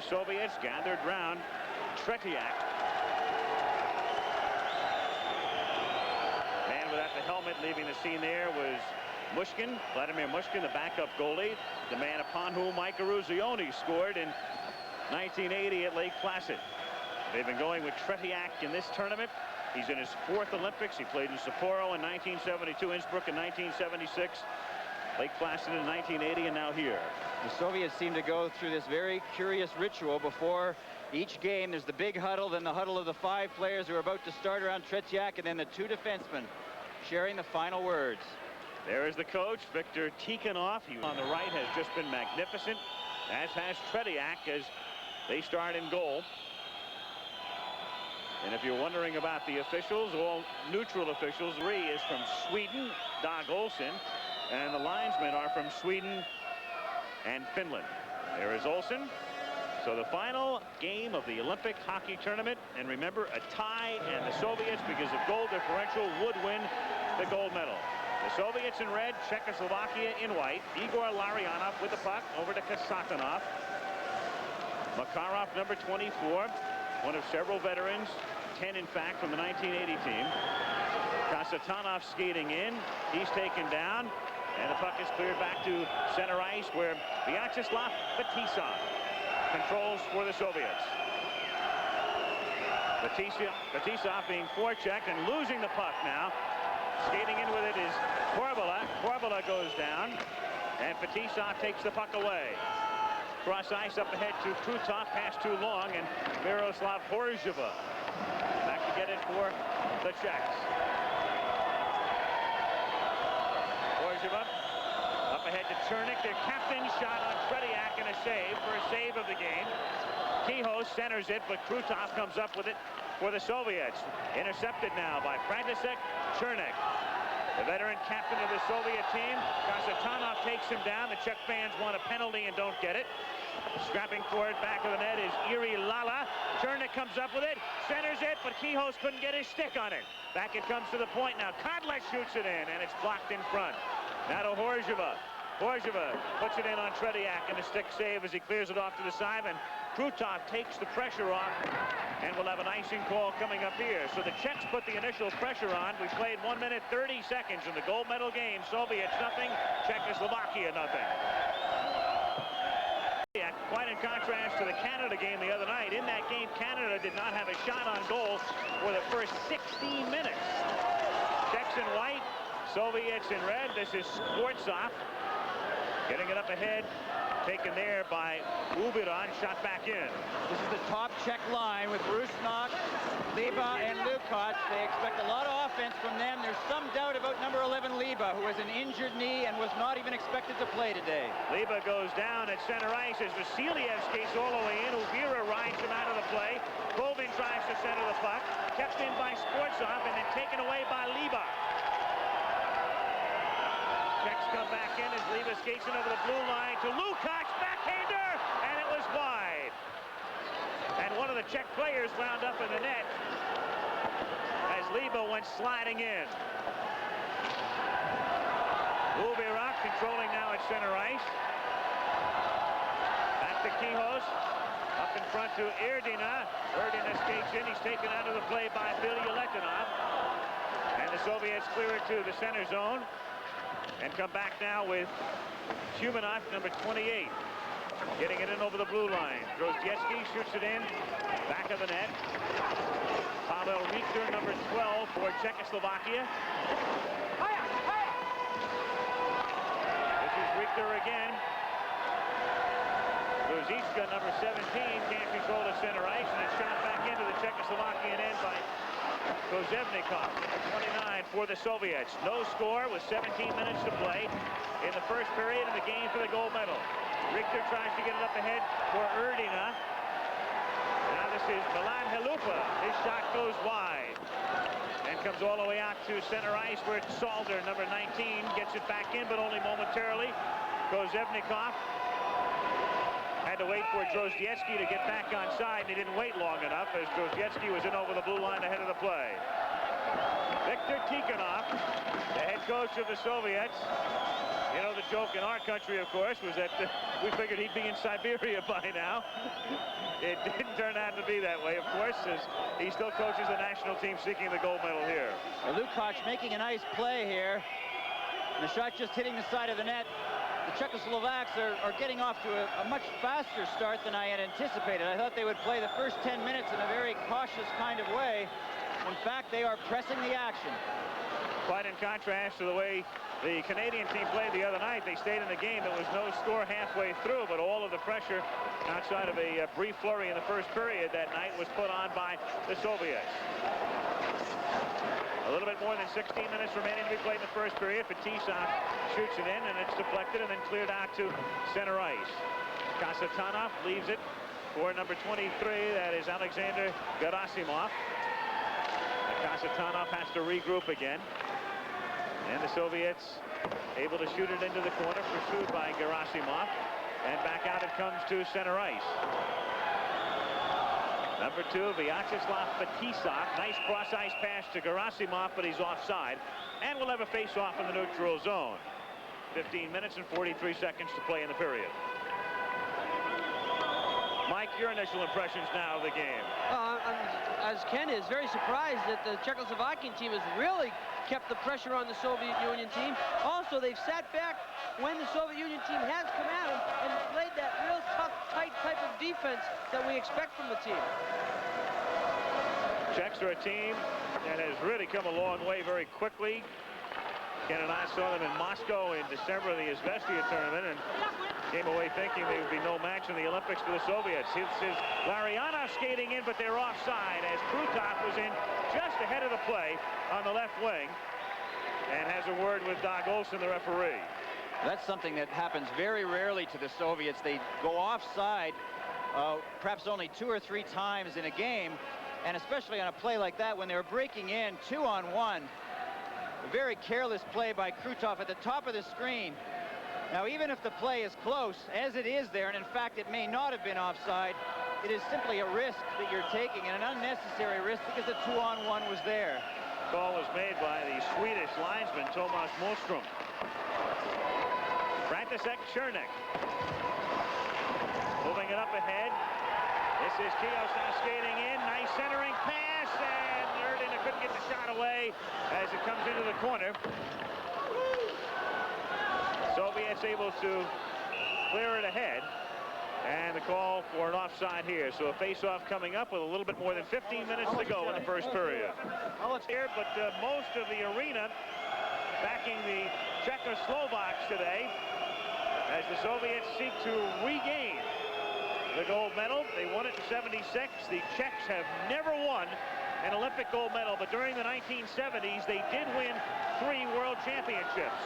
Soviets gathered round Tretiak. Man without the helmet leaving the scene there was Mushkin, Vladimir Mushkin, the backup goalie, the man upon whom Mike Eruzione scored in 1980 at Lake Placid. They've been going with Tretiak in this tournament. He's in his 4th Olympics. He played in Sapporo in 1972, Innsbruck in 1976, Lake Placid in 1980, and now here. The Soviets seem to go through this very curious ritual before each game. There's the big huddle, then the huddle of the 5 players who are about to start around Tretiak, and then the 2 defensemen sharing the final words. There is the coach, Viktor Tikhonov. He on the right has just been magnificent, as has Tretiak as they start in goal. And if you're wondering about the officials, all neutral officials, Ree is from Sweden, Dag Olsen, and the linesmen are from Sweden and Finland. There is Olsen. So the final game of the Olympic hockey tournament, and remember, a tie, and the Soviets, because of goal differential, would win the gold medal. The Soviets in red, Czechoslovakia in white. Igor Larionov with the puck over to Kasatonov. Makarov, number 24, one of several veterans, 10 in fact from the 1980 team. Kasatonov skating in, he's taken down, and the puck is cleared back to center ice where Vyacheslav Fetisov controls for the Soviets. Fetisov being forechecked and losing the puck now. Skating in with it is Korvela. Korvela goes down, and Fetisov takes the puck away. Cross ice up ahead to Krutov, pass too long, and Miroslav Horzheva back to get it for the Czechs. Horzheva up ahead to Chernik. Their captain shot on Tretiak and a save for a save of the game. Kehoe centers it, but Krutov comes up with it for the Soviets. Intercepted now by Frantisek Chernik. The veteran captain of the Soviet team. Kasatonov takes him down. The Czech fans want a penalty and don't get it. Scrapping for it back of the net is Iri Lala. Chernik comes up with it, centers it, but Kehoe couldn't get his stick on it. Back it comes to the point now. Kodla shoots it in, and it's blocked in front. Now to Horzheva. Horzheva puts it in on Tretiak, and a stick save as he clears it off to the side, and Krutov takes the pressure off, and we'll have an icing call coming up here. So the Czechs put the initial pressure on. We played 1 minute 30 seconds in the gold medal game. Soviets nothing, Czechoslovakia nothing. Quite in contrast to the Canada game the other night. In that game, Canada did not have a shot on goal for the first 16 minutes. Czechs in white, Soviets in red. This is Skvortsov getting it up ahead. Taken there by Ubiran, shot back in. This is the top Czech line with Rusnak, Liba, and Lukacs. They expect a lot of offense from them. There's some doubt about number 11, Liba, who has an injured knee and was not even expected to play today. Liba goes down at center ice as Vasiliev skates all the way in. Uvira rides him out of the play. Colvin tries to center the puck. Kept in by Skvortsov and then taken away by Liba. Czechs come back in as Liba skates in over the blue line to Lukacs, backhander, and it was wide. And one of the Czech players wound up in the net as Liba went sliding in. Ubirak controlling now at center ice. Back to Kehoe. Up in front to Erdina. Erdina skates in. He's taken out of the play by Bilya Letinov. And the Soviets clear it to the center zone. And come back now with Humanov, number 28. Getting it in over the blue line. Grozdiecki shoots it in. Back of the net. Pavel Richter, number 12 for Czechoslovakia. This is Richter again. Grozicka, number 17, can't control the center ice, and it's shot back into the Czechoslovakian end by Kozevnikov, 29 for the Soviets. No score with 17 minutes to play in the first period of the game for the gold medal. Richter tries to get it up ahead for Erdina. Now this is Milan Halupa. His shot goes wide and comes all the way out to center ice where Salder, number 19, gets it back in, but only momentarily. Kozevnikov had to wait for Grozdiecki to get back on side, and he didn't wait long enough as Grozdiecki was in over the blue line ahead of the play. Viktor Tikhonov, the head coach of the Soviets, You know, the joke in our country, of course, was that we figured he'd be in Siberia by now. It didn't turn out to be that way, of course, as he still coaches the national team seeking the gold medal here. Well, Lukács making a nice play here. And the shot just hitting the side of the net. The Czechoslovaks are getting off to a much faster start than I had anticipated. I thought they would play the first 10 minutes in a very cautious kind of way. In fact, they are pressing the action. Quite in contrast to the way the Canadian team played the other night. They stayed in the game. There was no score halfway through, but all of the pressure outside of a brief flurry in the first period that night was put on by the Soviets. A little bit more than 16 minutes remaining to be played in the first period. Fetisov shoots it in, and it's deflected and then cleared out to center ice. Kasatonov leaves it for number 23. That is Alexander Gerasimov. Kasatonov has to regroup again. And the Soviets able to shoot it into the corner, pursued by Gerasimov. And back out it comes to center ice. Number 2, Vyacheslav Fetisov. Nice cross-ice pass to Gerasimov, but he's offside. And we'll have a face-off in the neutral zone. 15 minutes and 43 seconds to play in the period. Mike, your initial impressions now of the game? As Ken is, very surprised that the Czechoslovakian team has really kept the pressure on the Soviet Union team. Also, they've sat back when the Soviet Union team has come at them and played that real tough, tight type of defense that we expect from the team. Czechs are a team that has really come a long way very quickly. Ken and I saw them in Moscow in December of the Izvestia tournament and came away thinking there would be no match in the Olympics for the Soviets. This is Larionov skating in, but they're offside as Krutov was in just ahead of the play on the left wing and has a word with Dag Olsen, the referee. That's something that happens very rarely to the Soviets. They go offside perhaps only 2 or 3 times in a game, and especially on a play like that when they were breaking in 2-on-1. A very careless play by Krutov at the top of the screen. Now, even if the play is close, as it is there, and in fact it may not have been offside, it is simply a risk that you're taking, and an unnecessary risk because the 2-on-1 was there. Call was made by the Swedish linesman Tomas Moström. František Černík moving it up ahead. This is Kios now skating in. Nice centering pass, and Erdin couldn't get the shot away as it comes into the corner. Soviets able to clear it ahead, and the call for an offside here. So a face-off coming up with a little bit more than 15 minutes to go in the first period. Here, but most of the arena backing the Czechoslovaks today as the Soviets seek to regain the gold medal. They won it in '76. The Czechs have never won an Olympic gold medal, but during the 1970s, they did win 3 world championships.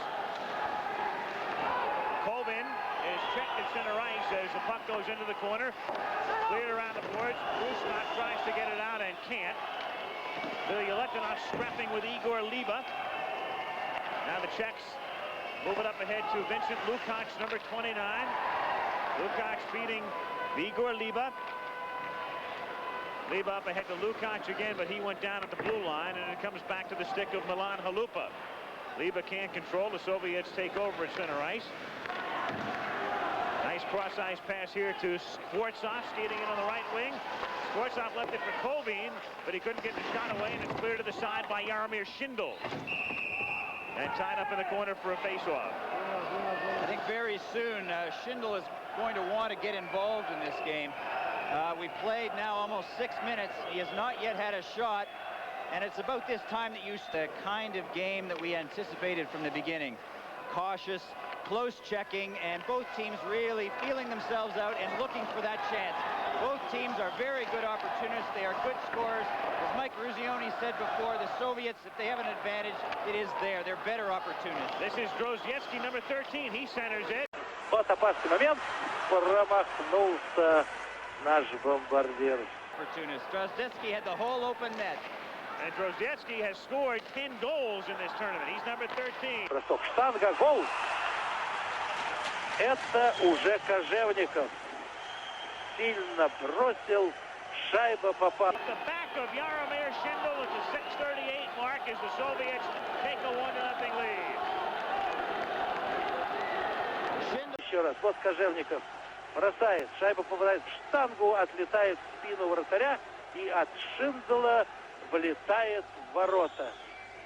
Kovin is checked at center ice as the puck goes into the corner. Cleared around the boards. Rusnak tries to get it out and can't. Letonov scrapping with Igor Liba. Now the Czechs move it up ahead to Vincent Lukács, number 29. Lukács feeding Igor Liba. Liba up ahead to Lukács again, but he went down at the blue line, and it comes back to the stick of Milan Halupa. Liba can't control. The Soviets take over at center ice. Nice cross-ice pass here to Skvortsov, skating in on the right wing. Skvortsov left it for Kovin, but he couldn't get the shot away, and it's cleared to the side by Jaromir Schindel. And tied up in the corner for a face-off. I think very soon Schindel is going to want to get involved in this game. We've played now almost 6 minutes. He has not yet had a shot, and it's about this time that you the kind of game that we anticipated from the beginning. Cautious, close checking, and both teams really feeling themselves out and looking for that chance. Both teams are very good opportunists. They are good scorers. As Mike Ruzioni said before, the Soviets, if they have an advantage, it is there. They're better opportunists. This is Drozdetsky, number 13. He centers it. Вот опасный момент. Промахнулся наш бомбардир. Opportunist. Drozdetsky had the whole open net. And Drozdetsky has scored 10 goals in this tournament. He's number 13. Бросок штанга, гол. Это уже Кожевников. Сильно бросил, шайба попала. The back of Jaromir Schindel at the 6:38 mark as the Soviets take a 1-0 lead. еще раз. Вот Кожевников бросает. Шайба попадает в штангу, отлетает в спину вратаря и от Шиндела влетает в ворота.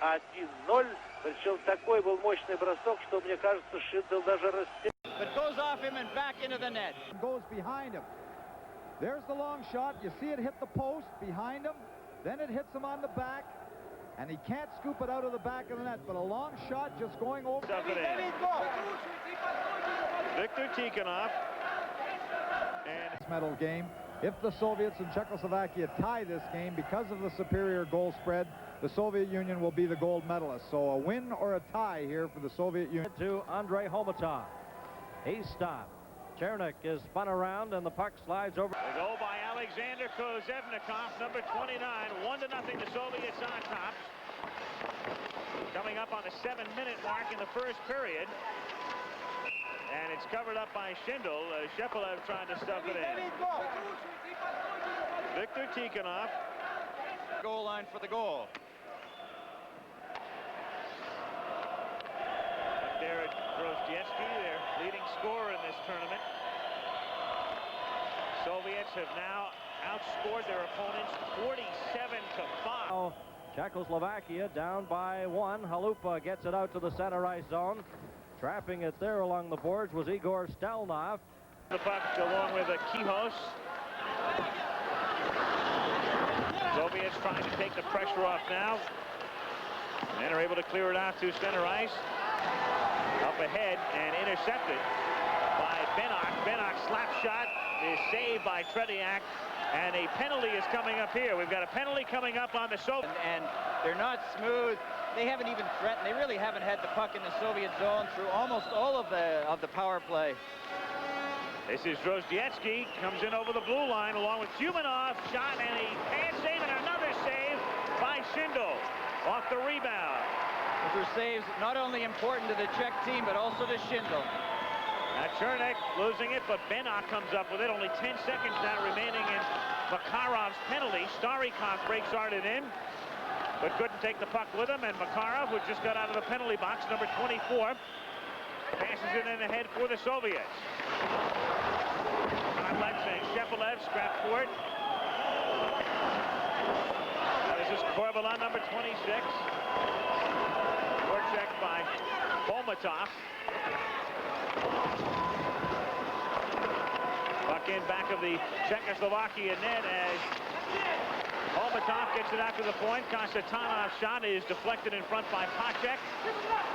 1-0. Причем такой был мощный бросок, что, мне кажется, Шиндел даже растерял. But goes off him and back into the net. Goes behind him. There's the long shot. You see it hit the post behind him. Then it hits him on the back. And he can't scoop it out of the back of the net. But a long shot just going over. Viktor Tikhonov. And This medal game. If the Soviets and Czechoslovakia tie this game because of the superior goal spread, the Soviet Union will be the gold medalist. So a win or a tie here for the Soviet Union. To Andrei Homatov. He's stopped. Chernik is spun around and the puck slides over. the goal by Alexander Kozevnikov, number 29. 1-0, the Soviets on top. Coming up on the 7-minute mark in the first period. And it's covered up by Schindel. Shepelev trying to stuff it in. Viktor Tikhonov. Goal line for the goal. There at Grozdievsky, their leading scorer in this tournament. Soviets have now outscored their opponents 47-5. Now, Czechoslovakia down by 1. Halupa gets it out to the center ice zone. Trapping it there along the boards was Igor Stelnov. The puck along with Kihos. Soviets trying to take the pressure off now. And are able to clear it out to center ice. Up ahead and intercepted by Benok. Benok's slap shot is saved by Tretiak. And a penalty is coming up here. We've got a penalty coming up on the Soviets. And they're not smooth. They haven't even threatened. They really haven't had the puck in the Soviet zone through almost all of the power play. This is Grozdievsky, comes in over the blue line along with Humanov. Shot and a pad save and another save by Schindel off the rebound. Those are saves not only important to the Czech team, but also to Schindel. Now Chernik losing it, but Benok comes up with it. Only 10 seconds now remaining in Makarov's penalty. Starikov breaks Arden in, but couldn't take the puck with him. And Makarov, who just got out of the penalty box, number 24, passes it in ahead for the Soviets. Konlets and Shepelev scrap for it. Now this is Korbalon, number 26. Check by Homatov. Puck in back of the Czechoslovakia net as Homatov gets it out to the point. Konstantinov's shot is deflected in front by Pacek.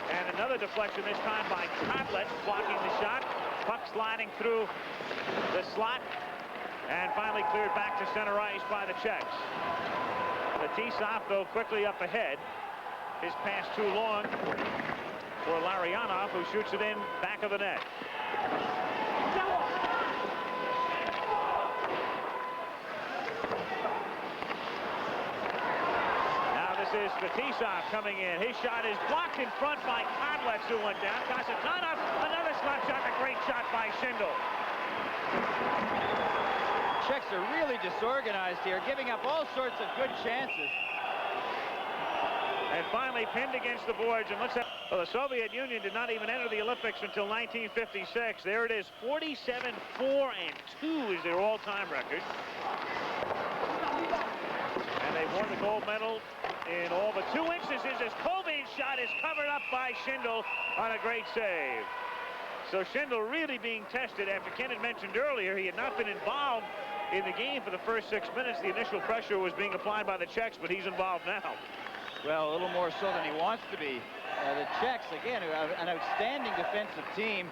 And another deflection this time by Kotlet, blocking the shot. Puck sliding through the slot. And finally cleared back to center ice by the Czechs. Fetisov, though, quickly up ahead. His pass too long for Larionov, who shoots it in back of the net. Now this is Fetisov coming in. His shot is blocked in front by Konlets, who went down. Konstantinov, another slap shot, a great shot by Schindel. Czechs are really disorganized here, giving up all sorts of good chances. And finally pinned against the boards. And well, the Soviet Union did not even enter the Olympics until 1956. There it is, 47-4-2 is their all-time record. And they've won the gold medal in all but 2 instances as Kovin's shot is covered up by Schindel on a great save. So Schindel really being tested after Ken had mentioned earlier he had not been involved in the game for the first 6 minutes. The initial pressure was being applied by the Czechs, but he's involved now. Well, a little more so than he wants to be. The Czechs, again, who have an outstanding defensive team,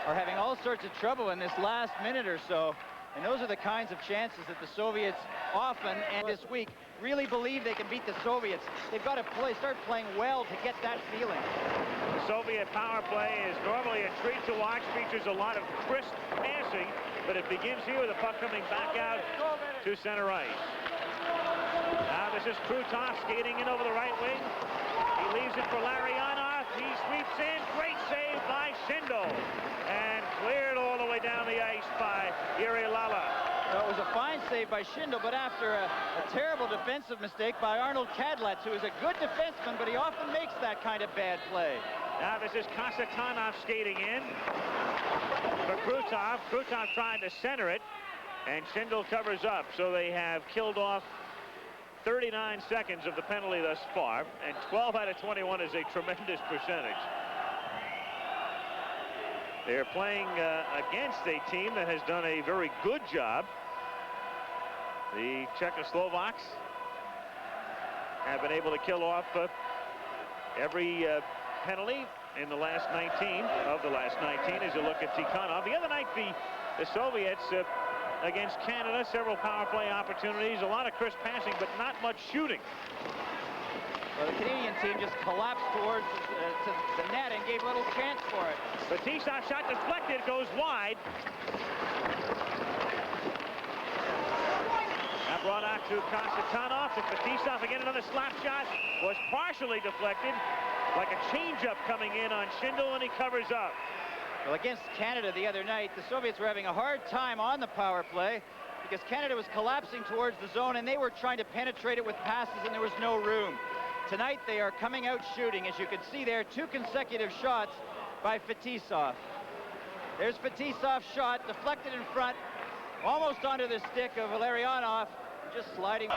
are having all sorts of trouble in this last minute or so. And those are the kinds of chances that the Soviets often, and this week, really believe they can beat the Soviets. They've got to start playing well to get that feeling. The Soviet power play is normally a treat to watch, features a lot of crisp passing, but it begins here with the puck coming back out to center ice. Now this is Krutov skating in over the right wing. He leaves it for Larionov. He sweeps in. Great save by Schindel. And cleared all the way down the ice by Yuri Lala. Well, it was a fine save by Schindel, but after a terrible defensive mistake by Arnold Kadlec, who is a good defenseman, but he often makes that kind of bad play. Now this is Kasatonov skating in for Krutov. Krutov trying to center it, and Schindel covers up. So they have killed off 39 seconds of the penalty thus far, and 12 out of 21 is a tremendous percentage. They're playing against a team that has done a very good job. The Czechoslovaks have been able to kill off every penalty in the last 19 of the last 19 as you look at Tikhonov. The other night, the Soviets against Canada, several power play opportunities, a lot of crisp passing, but not much shooting. Well, the Canadian team just collapsed towards to the net and gave little chance for it. Fetisov shot deflected, goes wide. Now brought out to Kasatonov, to Fetisov. Again, another slap shot was partially deflected, like a changeup coming in on Schindel, and he covers up. Well, against Canada the other night, the Soviets were having a hard time on the power play because Canada was collapsing towards the zone, and they were trying to penetrate it with passes, and there was no room. Tonight, they are coming out shooting. As you can see there, 2 consecutive shots by Fetisov. There's Fetisov's shot, deflected in front, almost onto the stick of Valerianov, just sliding.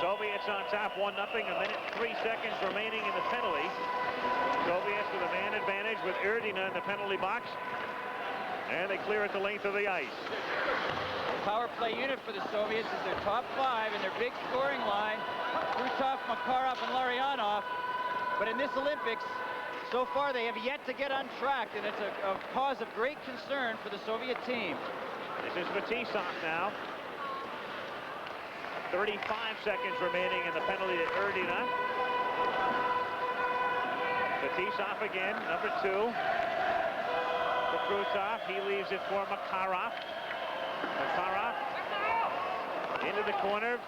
Soviets on top, 1-0, a minute, 3 seconds remaining in the penalty. Soviets with a man advantage with Erdina in the penalty box. And they clear at the length of the ice. The power play unit for the Soviets is their top 5 and their big scoring line. Krutov, Makarov, and Larionov. But in this Olympics, so far they have yet to get on track, and it's a cause of great concern for the Soviet team. This is Fetisov now. 35 seconds remaining in the penalty to Erdina. Fetisov again, number 2. For Krutov, he leaves it for Makarov. Makarov into the corner,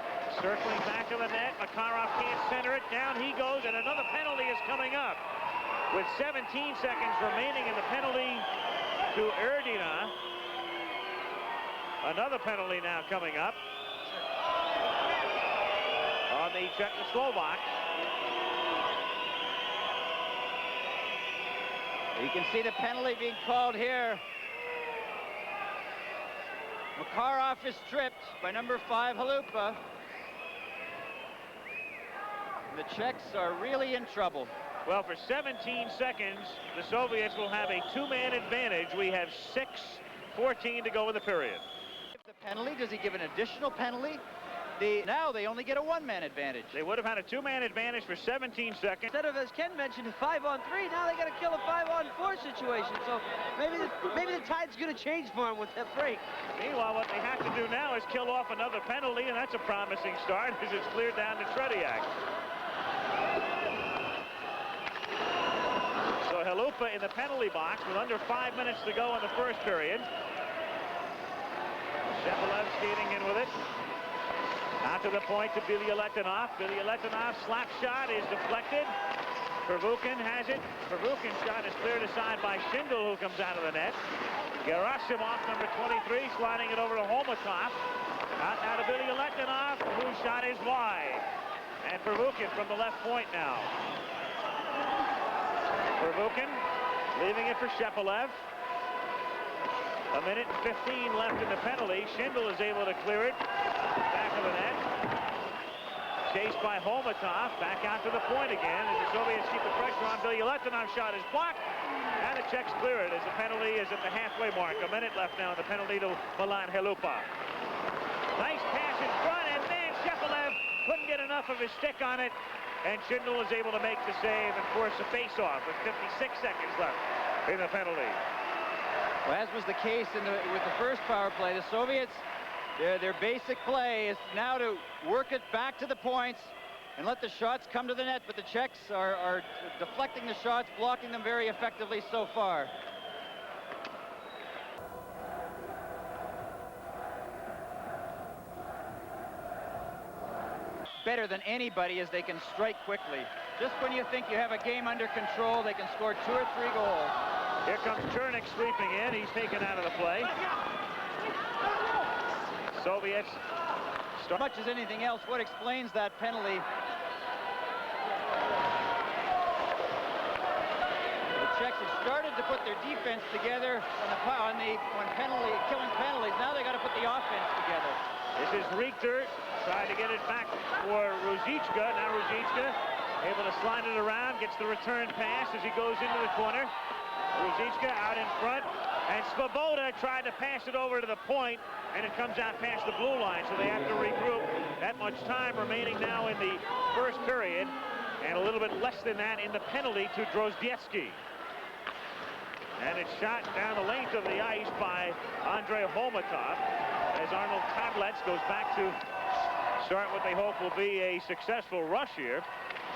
circling back of the net. Makarov can't center it. Down he goes, and another penalty is coming up. With 17 seconds remaining in the penalty to Erdina. Another penalty now coming up on the Czechoslovak. You can see the penalty being called here. Makarov is stripped by number 5, Halupa. The Czechs are really in trouble. Well, for 17 seconds, the Soviets will have a 2-man advantage. We have 6:14 to go in the period. The penalty, does he give an additional penalty? Now they only get a 1-man advantage. They would have had a 2-man advantage for 17 seconds. Instead of, as Ken mentioned, a 5-on-3, now they got to kill a 5-on-4 situation. So maybe the tide's going to change for them with that break. Meanwhile, what they have to do now is kill off another penalty, and that's a promising start as it's cleared down to Tretiak. So Halupa in the penalty box with under 5 minutes to go in the first period. Shepelev skating in with it. Out to the point to Bilyaletdinov. Bilyaletdinov's slap shot is deflected. Pervukin has it. Pervukin's shot is cleared aside by Schindel, who comes out of the net. Gerasimov, number 23, sliding it over to Holmatov. Out now to Bilyaletdinov, whose shot is wide. And Pervukin from the left point now. Pervukin leaving it for Shepelev. A minute and 15 left in the penalty. Schindel is able to clear it. Back of the net. Chased by Holmatov. Back out to the point again as the Soviets keep the pressure on. Bilyaletdinov's shot is blocked. And the Czechs clear it as the penalty is at the halfway mark. A minute left now in the penalty to Milan Halupa. Nice pass in front, and then Shepelev couldn't get enough of his stick on it. And Schindel was able to make the save and force a face-off with 56 seconds left in the penalty. Well, as was the case with the first power play, the Soviets, their basic play is now to work it back to the points and let the shots come to the net, but the Czechs are deflecting the shots, blocking them very effectively so far. Better than anybody as they can strike quickly. Just when you think you have a game under control, they can score 2 or 3 goals. Here comes Chernik sweeping in. He's taken out of the play. Soviets. As much as anything else, what explains that penalty? The Czechs have started to put their defense together when killing penalties. Now they got to put the offense together. This is Richter trying to get it back for Ruzicka. Now Ruzicka able to slide it around, gets the return pass as he goes into the corner. Ruzicka out in front, and Svoboda tried to pass it over to the point, and it comes out past the blue line, so they have to regroup. That much time remaining now in the first period, and a little bit less than that in the penalty to Drozdievsky. And it's shot down the length of the ice by Andrei Holmatov as Arnold Kadlec goes back to start what they hope will be a successful rush here.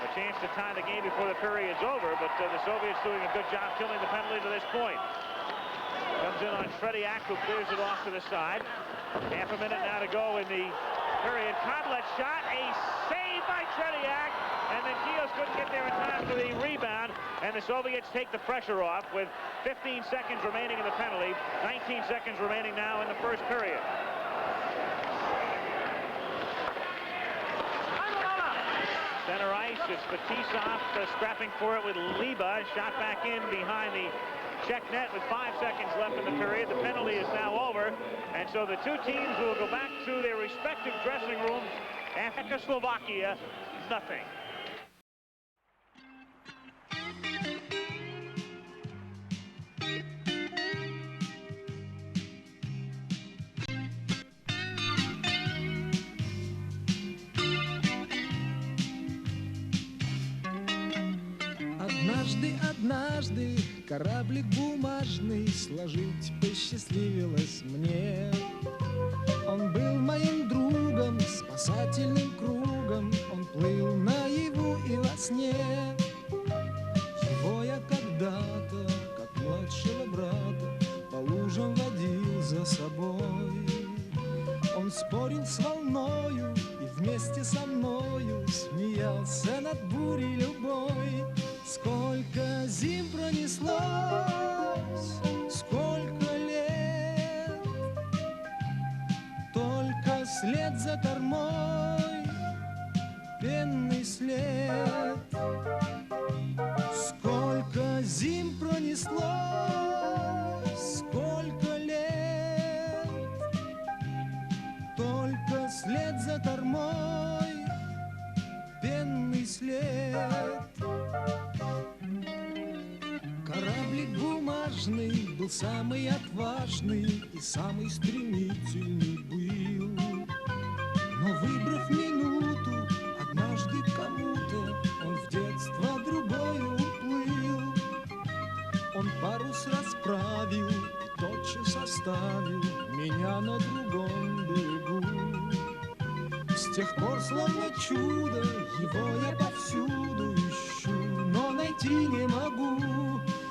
A chance to tie the game before the period's over, but the Soviets doing a good job killing the penalty to this point. Comes in on Tretiak, who clears it off to the side. Half a minute now to go in the period. Kadlec shot, a save by Tretiak, and then Kios couldn't get there in time for the rebound, and the Soviets take the pressure off with 15 seconds remaining in the penalty, 19 seconds remaining now in the first period. Center ice, it's Fetisov scrapping for it with Liba. Shot back in behind the Czech net with 5 seconds left in the period. The penalty is now over, and so the two teams will go back to their respective dressing rooms. Czechoslovakia, nothing. Однажды кораблик бумажный сложить посчастливилось мне. Он был моим другом, спасательным кругом, он плыл наяву и во сне. Его я когда-то, как младшего брата, по лужам водил за собой. Он спорил с волною и вместе со мною смеялся над бурей любой. Сколько зим пронеслось, сколько лет, только след за кормой, пенный след. Сколько зим пронеслось, сколько лет, только след за кормой, пенный след. Кораблик бумажный был самый отважный и самый стремительный был. Но выбрав минуту, однажды кому-то он в детство другое уплыл. Он парус расправил и тотчас оставил меня на другом берегу. С тех пор, словно чудо, его я повсюду ищу, но найти не могу.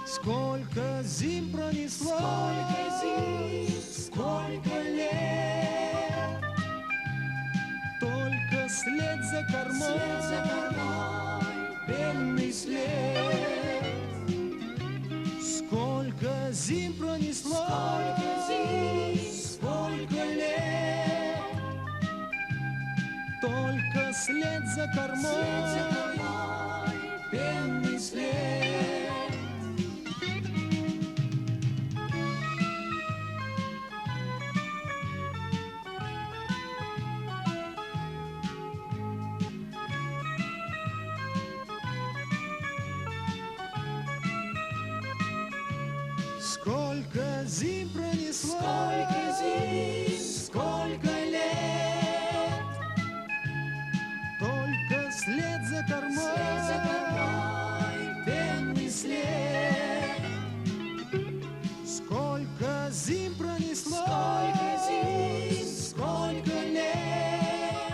Сколько зим пронеслось, сколько зим, сколько лет, только след за кормой, пенный след. Сколько зим пронеслось, сколько зим, сколько лет, только след за кормой, пенный след. Сколько зим пронеслось, сколько зим, сколько лет, только след за кормой, пенный след. Сколько зим пронеслось, сколько зим, сколько лет,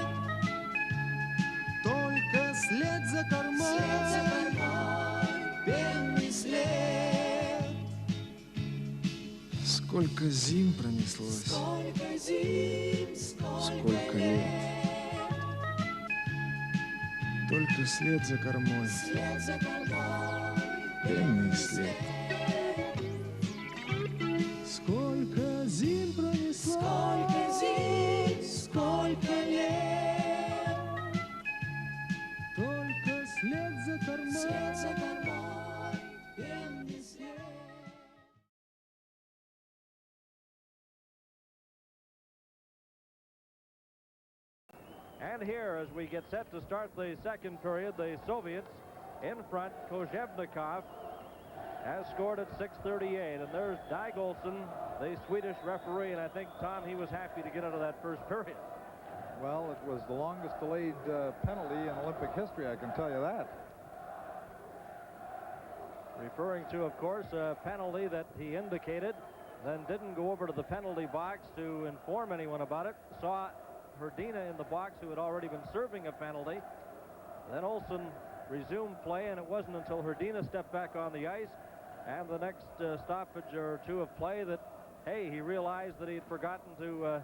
только след за кормой, пенный след. Сколько зим пронеслось, сколько зим, сколько лет, только след за кормой, пенный след. Сколько зим пронеслось, сколько зим, And here, as we get set to start the second period, the Soviets in front. Kozhevnikov has scored at 6:38, and there's Dag Olsen, the Swedish referee, and I think, Tom, he was happy to get out of that first period. Well, it was the longest delayed penalty in Olympic history, I can tell you that. Referring to, of course, a penalty that he indicated, then didn't go over to the penalty box to inform anyone about it. Saw Hrdina in the box, who had already been serving a penalty. Then Olsen resumed play, and it wasn't until Hrdina stepped back on the ice and the next stoppage or two of play that, hey, he realized that he had forgotten to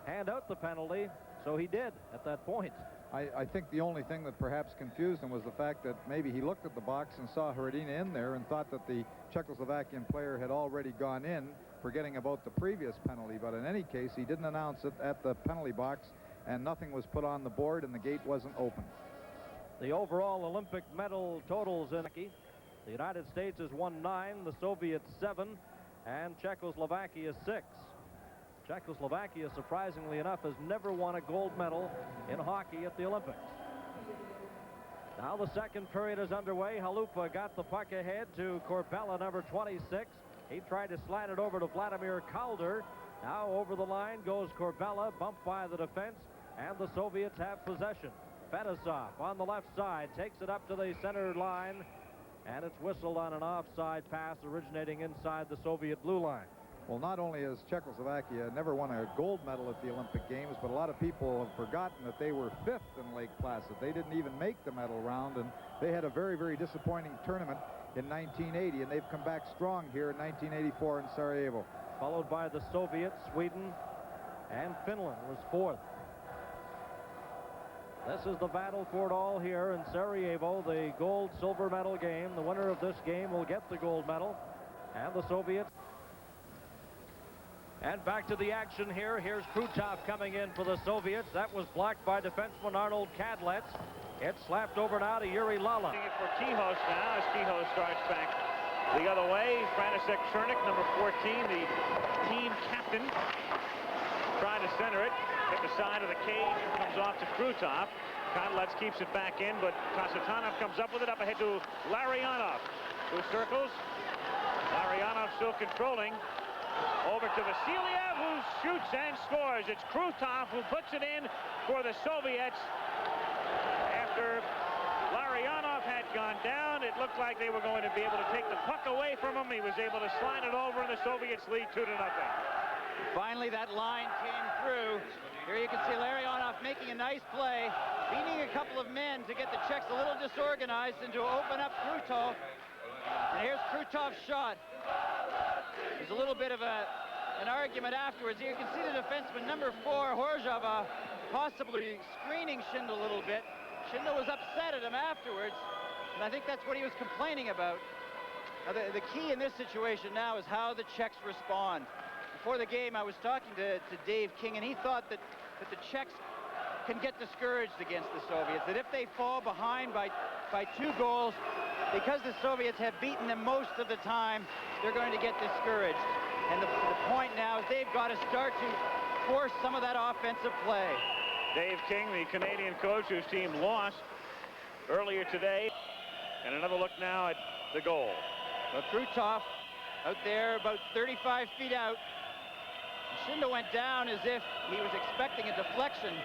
hand out the penalty, so he did at that point. I think the only thing that perhaps confused him was the fact that maybe he looked at the box and saw Hrdina in there and thought that the Czechoslovakian player had already gone in, forgetting about the previous penalty. But in any case, he didn't announce it at the penalty box, and nothing was put on the board, and the gate wasn't open. The overall Olympic medal totals in hockey: the United States has won 9, the Soviets 7, and Czechoslovakia 6. Czechoslovakia, surprisingly enough, has never won a gold medal in hockey at the Olympics. Now the second period is underway. Halupa got the puck ahead to Corbella, number 26. He tried to slide it over to Vladimir Calder. Now over the line goes Corbella, bumped by the defense, and the Soviets have possession. Fetisov on the left side takes it up to the center line, and it's whistled on an offside pass originating inside the Soviet blue line. Well, not only has Czechoslovakia never won a gold medal at the Olympic Games, but a lot of people have forgotten that they were 5th in Lake Placid. They didn't even make the medal round, and they had a very, very disappointing tournament in 1980, and they've come back strong here in 1984 in Sarajevo. Followed by the Soviets, Sweden, and Finland was 4th. This is the battle for it all here in Sarajevo, the gold-silver medal game. The winner of this game will get the gold medal, and the Soviets. And back to the action here. Here's Krutov coming in for the Soviets. That was blocked by defenseman Arnold Kadlec. It's slapped over now to Yuri Lala. For Kihos now as Kihos starts back the other way. Frantisek Chernik, number 14, the team captain, trying to center it. Hit the side of the cage and comes off to Krutov. Kadlec keeps it back in, but Kasatonov comes up with it up ahead to Larionov, who circles. Larionov still controlling. Over to Vasiliev, who shoots and scores. It's Krutov who puts it in for the Soviets. After Larionov had gone down, it looked like they were going to be able to take the puck away from him. He was able to slide it over, and the Soviets lead 2-0. Finally, that line came through. Here you can see Larionov making a nice play, beating a couple of men to get the Czechs a little disorganized and to open up Krutov. And here's Krutov's shot. There's a little bit of an argument afterwards. Here you can see the defenseman, number 4, Horzhova, possibly screening Schindel a little bit. Schindel was upset at him afterwards, and I think that's what he was complaining about. Now, the key in this situation now is how the Czechs respond. Before the game, I was talking to Dave King, and he thought that the Czechs can get discouraged against the Soviets, that if they fall behind by 2 goals, because the Soviets have beaten them most of the time, they're going to get discouraged. And the point now is they've got to start to force some of that offensive play. Dave King, the Canadian coach whose team lost earlier today. And another look now at the goal. So Krutov out there about 35 feet out. Schindel went down as if he was expecting a deflection.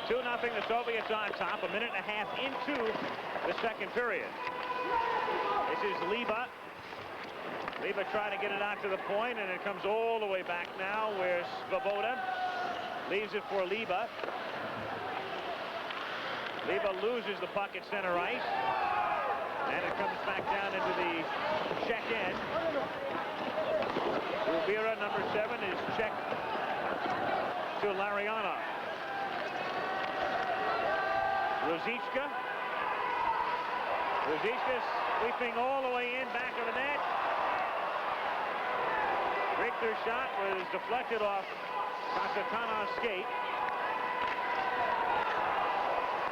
2-0, the Soviets on top, 1.5 minutes into the second period. This is Liba. Liba trying to get it out to the point, and it comes all the way back now where Svoboda leaves it for Liba. Liba loses the puck at center ice, and it comes back down into the Czech end. Rubira, number 7, is checked to Larionov. Ruzicka sweeping all the way in back of the net. Richter's shot was deflected off Kasatanov's skate.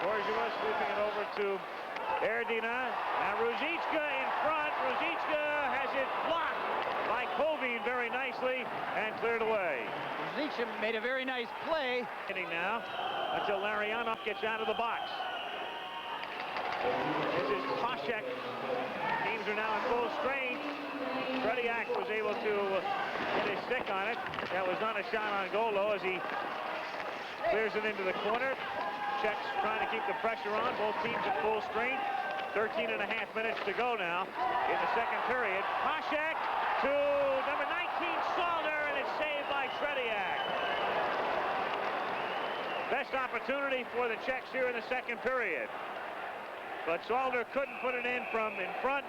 Horzhova sweeping it over to Erdina. Now Ruzicka in front. Ruzicka has it blocked by by Kovin very nicely and cleared away. Ruzicka made a very nice play. Now until Larionov gets out of the box. This is Koshek. Teams are now in full strength. Tretiak was able to get his stick on it. That was not a shot on goal, though, as he clears it into the corner. Czechs trying to keep the pressure on. Both teams at full strength. 13 and a half minutes to go now in the second period. Koshek to number 19, Salder, and it's saved by Tretiak. Best opportunity for the Czechs here in the second period. But Salder couldn't put it in from in front,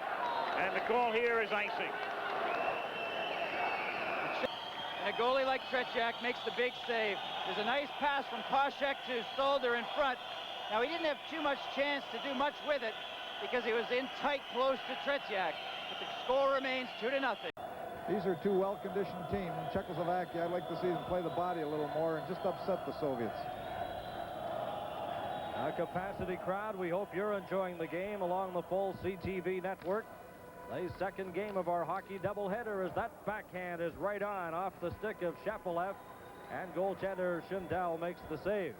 and the call here is icing. And a goalie like Tretiak makes the big save. There's a nice pass from Koshek to Salder in front. Now, he didn't have too much chance to do much with it because he was in tight close to Tretiak. But the score remains 2-0. These are two well-conditioned teams. In Czechoslovakia, I'd like to see them play the body a little more and just upset the Soviets. A capacity crowd. We hope you're enjoying the game along the full CTV network. The second game of our hockey doubleheader as that backhand is right on off the stick of Shepelev, and goaltender Schindel makes the save.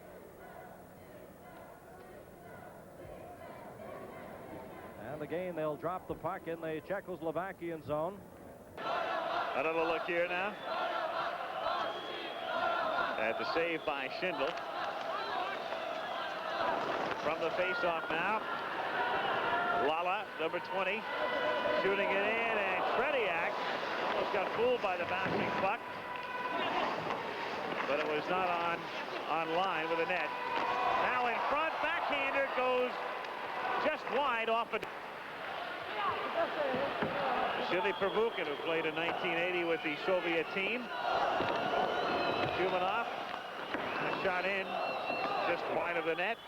And again, they'll drop the puck in the Czechoslovakian zone. Another look here now at the save by Schindel. From the face-off now, Lala, number 20, shooting it in, and Tretiak almost got fooled by the bouncing puck, but it was not on line with the net. Now in front, backhander goes just wide off a... Vasily Pervukin, who played in 1980 with the Soviet team. Shumanov, a shot in just wide of the net.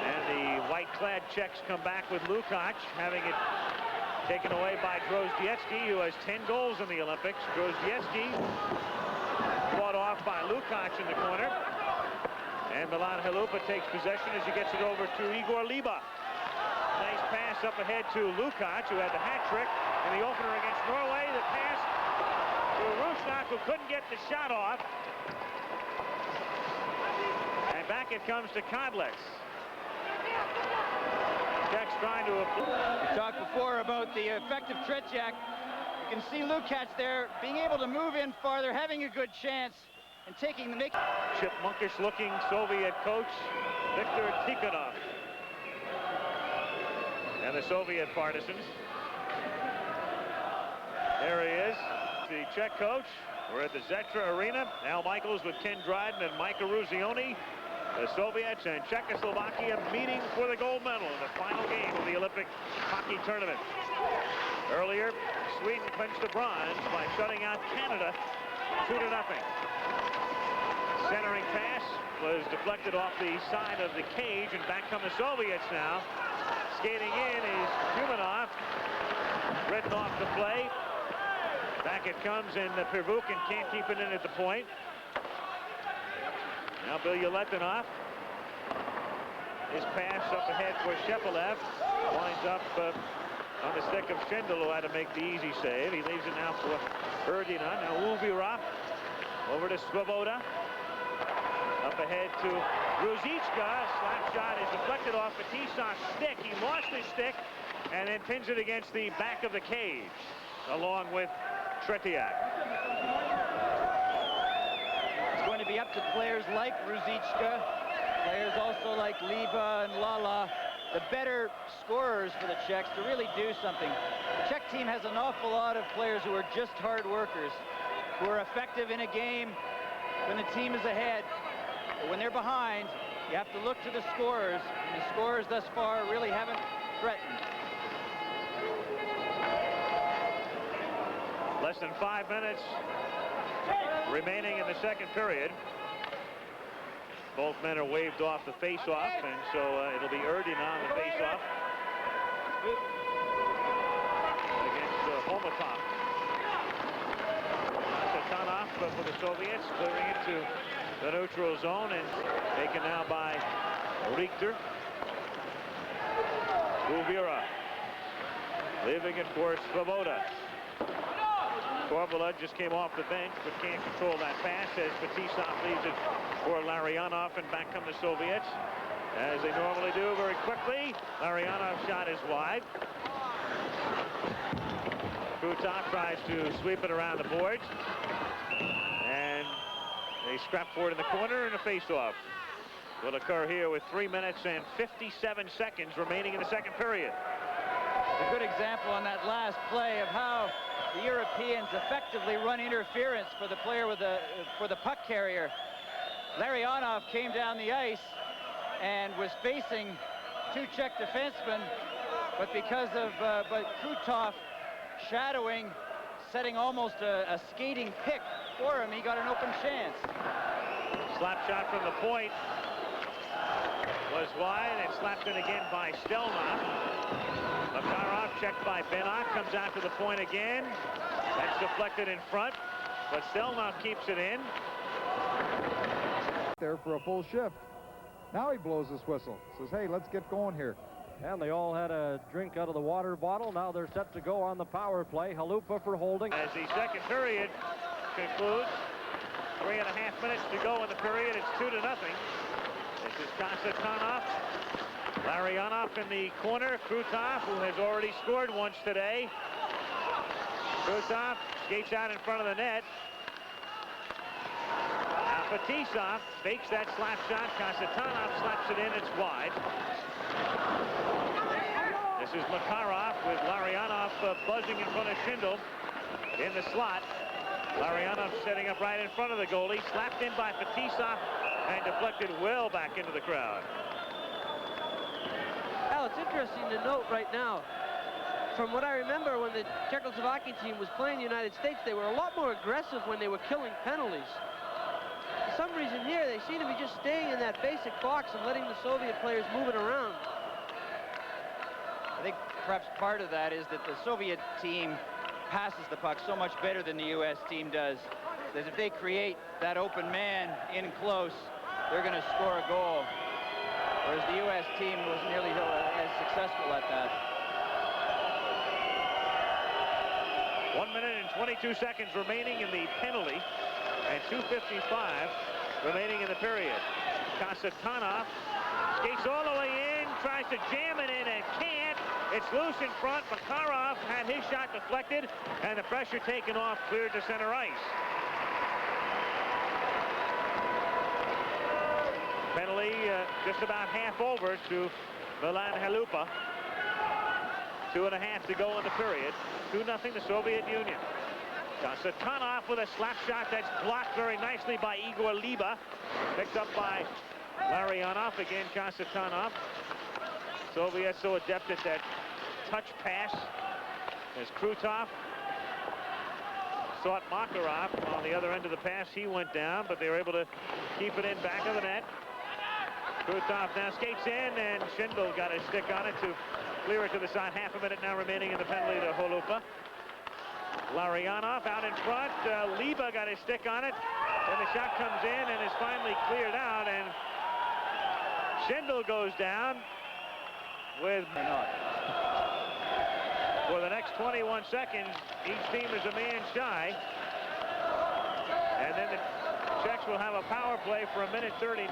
And the white-clad Czechs come back with Lukács, having it taken away by Grozdiecki, who has 10 goals in the Olympics. Grozdiecki fought off by Lukács in the corner. And Milan Halupa takes possession as he gets it over to Igor Liba. Nice pass up ahead to Lukács, who had the hat trick in the opener against Norway. The pass to Rusnak, who couldn't get the shot off. And back it comes to Kodlets. Czechs trying to... We talked before about the effect of Tretiak. You can see Lukács there being able to move in farther, having a good chance, and taking the make. Chipmunkish-looking Soviet coach Viktor Tikhonov and the Soviet partisans. There he is, the Czech coach. We're at the Zetra Arena. Al Michaels with Ken Dryden and Mike Eruzione. The Soviets and Czechoslovakia meeting for the gold medal in the final game of the Olympic hockey tournament. Earlier, Sweden clinched the bronze by shutting out Canada 2-0. Centering pass was deflected off the side of the cage, and back come the Soviets now. Skating in is Shumanov, written off the play. Back it comes, and Pervukin can't keep it in at the point. Now Bilyaletdinov. His pass up ahead for Shepelev. Winds up on the stick of Schindel, who had to make the easy save. He leaves it now for Erdina. Now Ulvira over to Svoboda. Up ahead to Ruzicka. Slap shot is deflected off Fetisov's stick. He lost his stick and then pins it against the back of the cage, along with Tretiak. It's going to be up to players like Ruzicka, players also like Liba and Lala, the better scorers for the Czechs, to really do something. The Czech team has an awful lot of players who are just hard workers, who are effective in a game when the team is ahead. But when they're behind, you have to look to the scorers, and the scorers thus far really haven't threatened. Less than 5 minutes remaining in the second period. Both men are waved off the face-off, and so it'll be Erdina on the face-off against Homatov. Satanov for the Soviets, clearing it to the neutral zone and taken now by Richter. Uvira leaving it for Svoboda. Korbalud just came off the bench, but can't control that pass as Fetisov leaves it for Larionov, and back come the Soviets, as they normally do very quickly. Larionov's shot is wide. Krutov tries to sweep it around the boards, and they scrap for it in the corner, and a face-off will occur here with 3 minutes and 57 seconds remaining in the second period. A good example on that last play of how the Europeans effectively run interference for the player with for the puck carrier. Larionov came down the ice and was facing 2 Czech defensemen, but because of Krutov shadowing, setting almost a skating pick for him, he got an open chance. Slap shot from the point was wide, and slapped in again by Stelmach. Makarov checked by Benok, comes out to the point again. That's deflected in front, but Stelmach keeps it in. There for a full shift. Now he blows his whistle. Says, hey, let's get going here. And they all had a drink out of the water bottle. Now they're set to go on the power play. Halupa for holding. As the second period concludes, 3.5 minutes to go in the period. It's 2-0. This is Kasatonov. Larionov in the corner. Krutov, who has already scored once today. Krutov skates out in front of the net. Now Fetisov fakes that slap shot. Kasatonov slaps it in. It's wide. This is Makarov with Larionov buzzing in front of Schindel in the slot. Larionov setting up right in front of the goalie. Slapped in by Fetisov and deflected well back into the crowd. Al, it's interesting to note right now, from what I remember when the Czechoslovakian team was playing the United States, they were a lot more aggressive when they were killing penalties. For some reason here, they seem to be just staying in that basic box and letting the Soviet players move it around. I think perhaps part of that is that the Soviet team passes the puck so much better than the U.S. team does, that if they create that open man in close, they're going to score a goal. Whereas the U.S. team was nearly as successful at that. 1 minute and 22 seconds remaining in the penalty, and 2:55 remaining in the period. Kasatonov skates all the way in, tries to jam it in and can't. It's loose in front. Makarov had his shot deflected, and the pressure taken off, cleared to center ice. Penalty just about half over to Milan Halupa. 2.5 to go in the period. 2-0 the Soviet Union. Kasatonov with a slap shot that's blocked very nicely by Igor Liba. Picked up by Larionov. Again, Kasatonov. Soviets so adept at that touch pass as Krutov sought Makarov on the other end of the pass. He went down, but they were able to keep it in back of the net. Krutov now skates in, and Schindel got his stick on it to clear it to the side. Half a minute now remaining in the penalty to Halupa. Larionov out in front. Liba got his stick on it, and the shot comes in and is finally cleared out, and Schindel goes down with for the next 21 seconds. Each team is a man shy, and then the Czechs will have a power play for 1:39.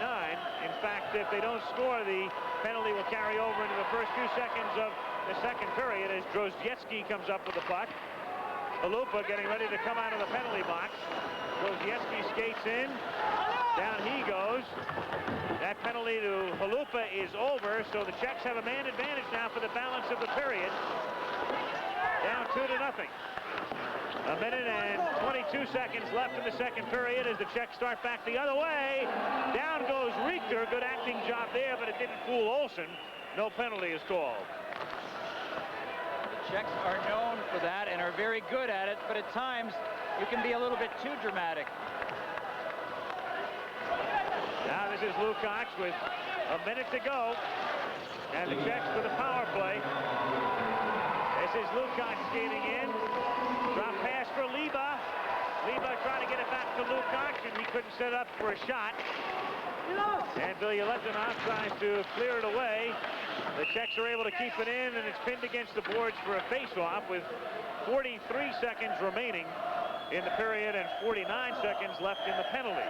In fact, if they don't score, the penalty will carry over into the first 2 seconds of the second period as Drozdetsky comes up with the puck. Halupa getting ready to come out of the penalty box. Drozdetsky skates in. Down he goes. That penalty to Halupa is over, so the Czechs have a man advantage now for the balance of the period. Down 2-0. 1 minute and 22 seconds left in the second period as the Czechs start back the other way. Down goes Richter. Good acting job there, but it didn't fool Olsen. No penalty is called. The Czechs are known for that and are very good at it, but at times you can be a little bit too dramatic. Now this is Lukács with a minute to go, and the Czechs for the power play. This is Lukács skating in. Drop pass for Liba. Liba trying to get it back to Lukács, and he couldn't set up for a shot. And Bilyaletdinov tries to clear it away. The Czechs are able to keep it in, and it's pinned against the boards for a face-off with 43 seconds remaining in the period and 49 seconds left in the penalty.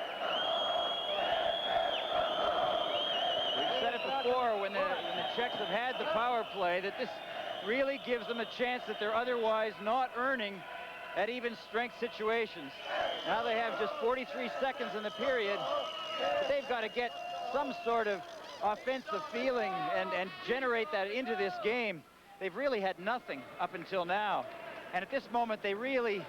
We've said it before when the Czechs have had the power play that this really gives them a chance that they're otherwise not earning at even strength situations. Now they have just 43 seconds in the period, but they've got to get some sort of offensive feeling and generate that into this game. They've really had nothing up until now. And at this moment, they really,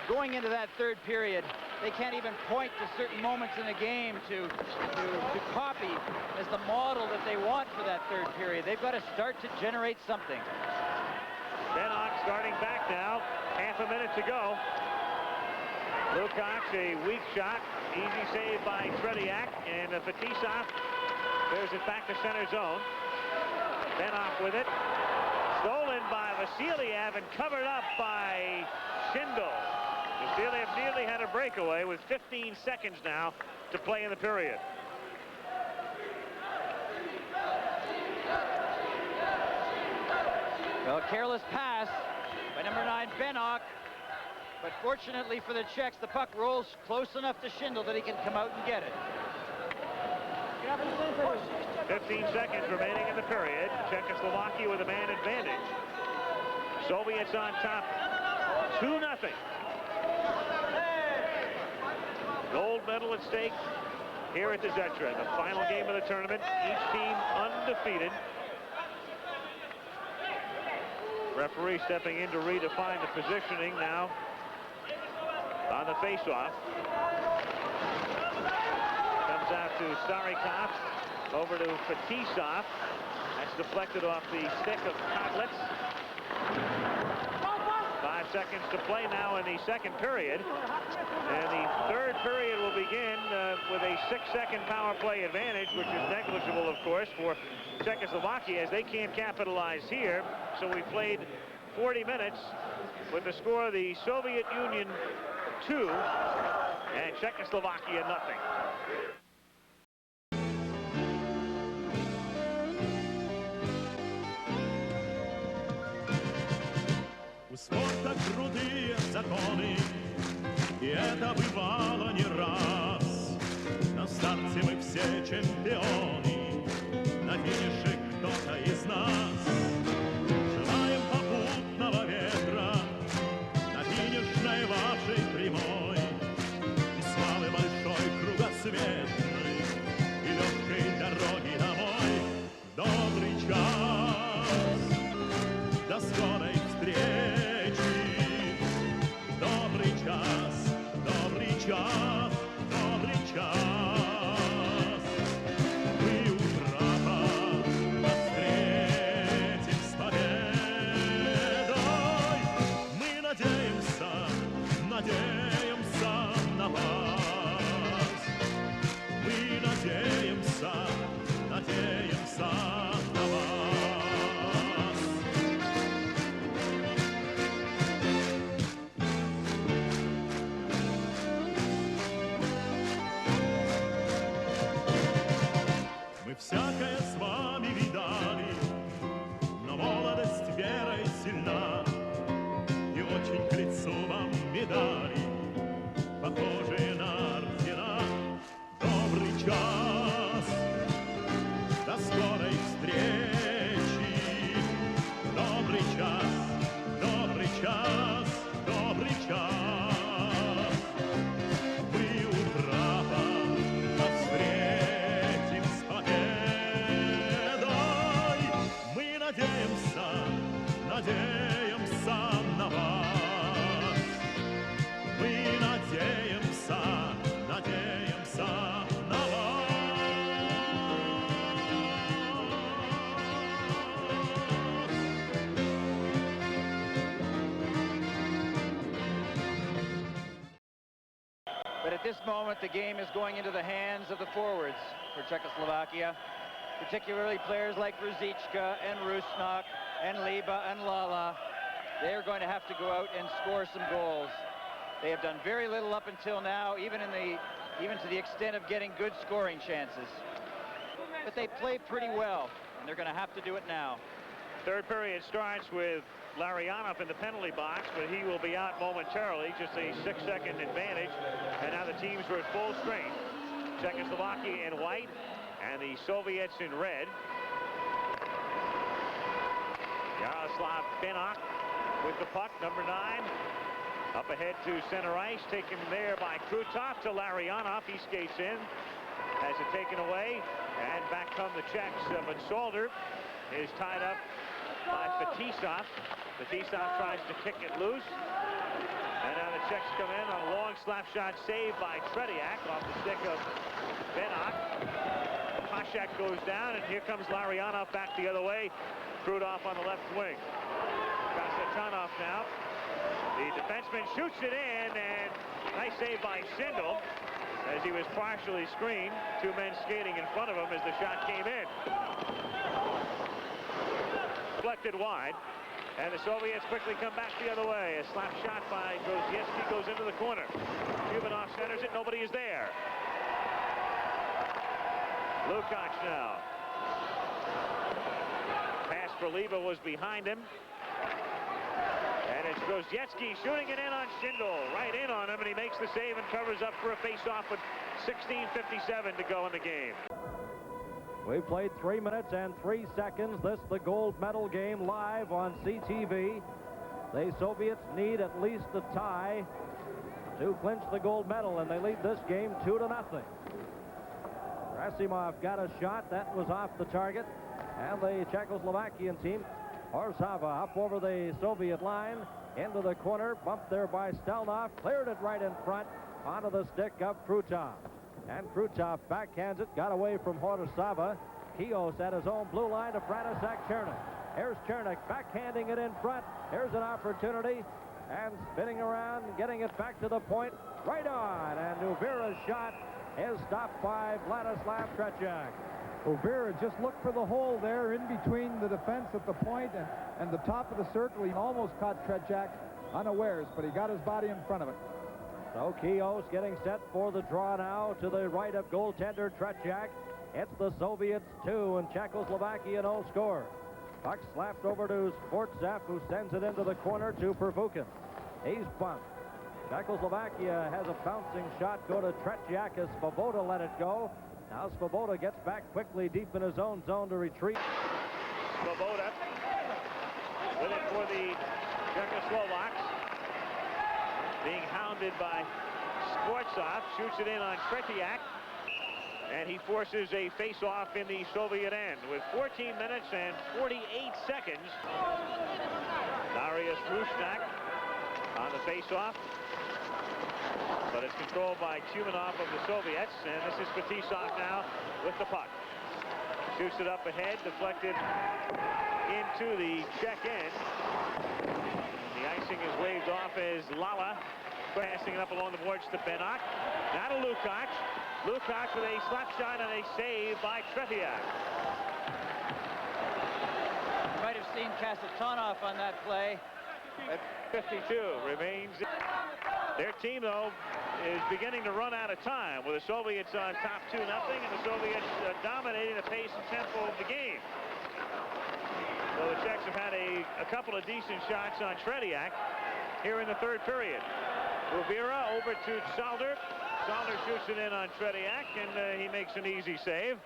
going into that third period, they can't even point to certain moments in the game to copy as the model that they want for that third period. They've got to start to generate something. Bennock starting back now. Half a minute to go. Lukács, a weak shot. Easy save by Tretiak. And Fetisov bears it back to center zone. Bennock with it. Stolen by Vasiliev and covered up by Schindel. Vasiliev nearly had a breakaway with 15 seconds now to play in the period. Well, careless pass by number 9, Bennock. But fortunately for the Czechs, the puck rolls close enough to Schindel that he can come out and get it. 15 seconds remaining in the period. Czechoslovakia with a man advantage. Soviets on top, 2-0. Gold medal at stake here at the Zetra. The final game of the tournament. Each team undefeated. Referee stepping in to redefine the positioning now on the faceoff. Comes out to Starikov, over to Fetisov. That's deflected off the stick of Kotlitz. 5 seconds to play now in the second period. And the third period will begin with a 6-second power play advantage, which is negligible, of course, for Czechoslovakia as they can't capitalize here. So we played 40 minutes with the score of the Soviet Union 2 and Czechoslovakia 0. У спорта крутые законы, и это бывало не раз. На старте мы все чемпионы, на финише кто-то из нас. Желаем попутного ветра на финишной вашей прямой, и славы большой кругосветной, и легкой дороги домой. Добрый час, до скорой встречи. Добрый час, добрый час, добрый час. Мы у трапа нас встретим с победой. Мы надеемся, надеемся на вас. Мы надеемся, надеемся на вас. Мы всякое с вами видали, но молодость верой сильна, и очень к лицу вам медали, похожие на ордена. Добрый час, до скорой встречи. Добрый час, добрый час, добрый час. Мы у трапа нас встретим с победой. Мы надеемся, надеемся на вас. Мы надеемся, надеемся на вас. But at this moment, the game is going into the hands of the forwards for Czechoslovakia, particularly players like Ruzicka and Rusnak and Liba and Lala. They're going to have to go out and score some goals. They have done very little up until now, even to the extent of getting good scoring chances. But they play pretty well, and they're going to have to do it now. Third period starts with Larionov in the penalty box, but he will be out momentarily, just a 6-second advantage. And now the teams are at full strength. Czechoslovakia in white and the Soviets in red. Yaroslav Benok with the puck, number 9. Up ahead to center ice, taken there by Krutov to Larionov. He skates in, has it taken away, and back come the Czechs. But Solder is tied up by Fetisov. Fetisov tries to kick it loose. And now the Czechs come in on a long slap shot saved by Tretiak off the stick of Benok. Pashak goes down, and here comes Larionov back the other way. Krutov on the left wing. Kasatonov now. The defenseman shoots it in, and nice save by Schindel as he was partially screened. Two men skating in front of him as the shot came in. Deflected wide, and the Soviets quickly come back the other way. A slap shot by Grozieski goes into the corner. Kubanov centers it, nobody is there. Lukács now. Pass for Liba was behind him. And it's Grozieski shooting it in on Schindel. Right in on him, and he makes the save and covers up for a face-off with 16:57 to go in the game. We played 3 minutes and 3 seconds. This the gold medal game live on CTV. The Soviets need at least a tie to clinch the gold medal, and they lead this game 2-0. Rasimov got a shot that was off the target, and the Czechoslovakian team, Orzava up over the Soviet line into the corner, bumped there by Stelnov, cleared it right in front onto the stick of Krutov. And Krutov backhands it, got away from Horosava. Kios at his own blue line to Branislav Chernik. Here's Chernik backhanding it in front. Here's an opportunity, and spinning around, getting it back to the point, right on. And Uvira's shot is stopped by Vladislav Tretiak. Uvira just looked for the hole there in between the defense at the point and the top of the circle. He almost caught Tretiak unawares, but he got his body in front of it. So Kios getting set for the draw now to the right of goaltender Tretiak. It's the Soviets 2 and Czechoslovakia no score. Puck slapped over to Sportsev, who sends it into the corner to Pervukin. He's bumped. Czechoslovakia has a bouncing shot go to Tretiak as Svoboda let it go. Now Svoboda gets back quickly deep in his own zone to retreat. Svoboda with it for the Czechoslovaks. Being hounded by Sportsov, shoots it in on Tretiak, and he forces a face-off in the Soviet end with 14 minutes and 48 seconds. Darius Rusnak on the face-off, but it's controlled by Chumanov of the Soviets, and this is Fetisov now with the puck. Shoots it up ahead, deflected into the Czech end. The icing is waved off as Lala passing it up along the boards to Benok. Now to Lukács. Lukács with a slap shot and a save by Tretiak. You might have seen Kasatonov on that play. At 52 remains. Their team, though, is beginning to run out of time with the Soviets on top 2-0 and the Soviets dominating the pace and tempo of the game. So the Czechs have had a couple of decent shots on Tretiak here in the third period. Uvira over to Solder. Solder shoots it in on Tretiak, and he makes an easy save.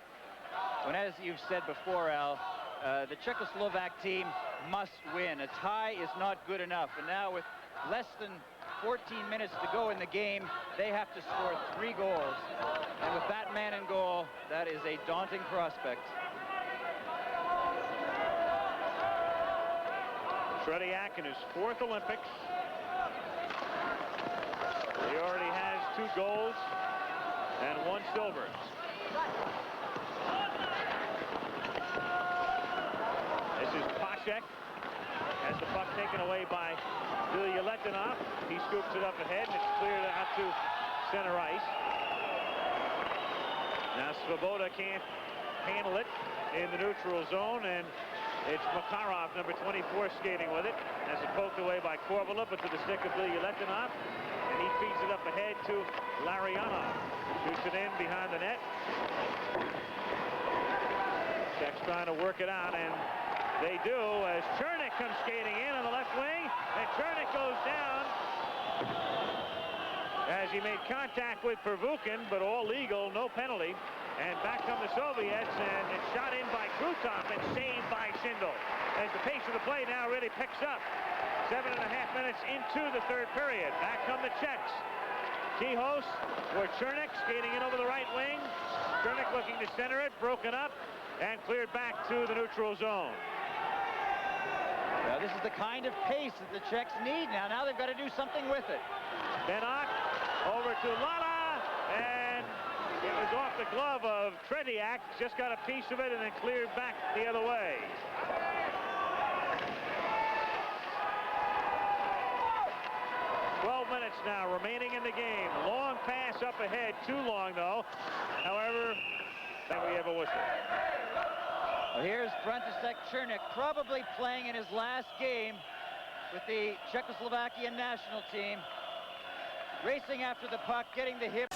When, as you've said before, Al, the Czechoslovak team must win. A tie is not good enough. And now with less than 14 minutes to go in the game, they have to score 3 goals. And with that man in goal, that is a daunting prospect. Tretiak in his 4th Olympics. He already has 2 goals and 1 silver. This is Pashek. Has the puck taken away by Vilyaletdinov. He scoops it up ahead, and it's cleared out to center ice. Now Svoboda can't handle it in the neutral zone, and it's Makarov, number 24, skating with it. Has it poked away by Korvela, but to the stick of Vilyaletdinov. And he feeds it up ahead to Larionov. Shoots it in behind the net. Czechs trying to work it out, and They do, as Chernik comes skating in on the left wing, and Chernik goes down as he made contact with Pervukin, but all legal, no penalty. And back come the Soviets, and it's shot in by Krutov and saved by Schindel. As the pace of the play now really picks up. 7.5 minutes into the third period. Back come the Czechs. Kihos or Chernik skating in over the right wing. Chernik looking to center it, broken up, and cleared back to the neutral zone. Well, this is the kind of pace that the Czechs need now. Now they've got to do something with it. Benok over to Lala, and it was off the glove of Tretiak. Just got a piece of it and then cleared back the other way. Minutes now remaining in the game. Long pass up ahead, too long though. However, then we have a whistle. Well, here's František Chernik, probably playing in his last game with the Czechoslovakian national team. Racing after the puck, getting the hip.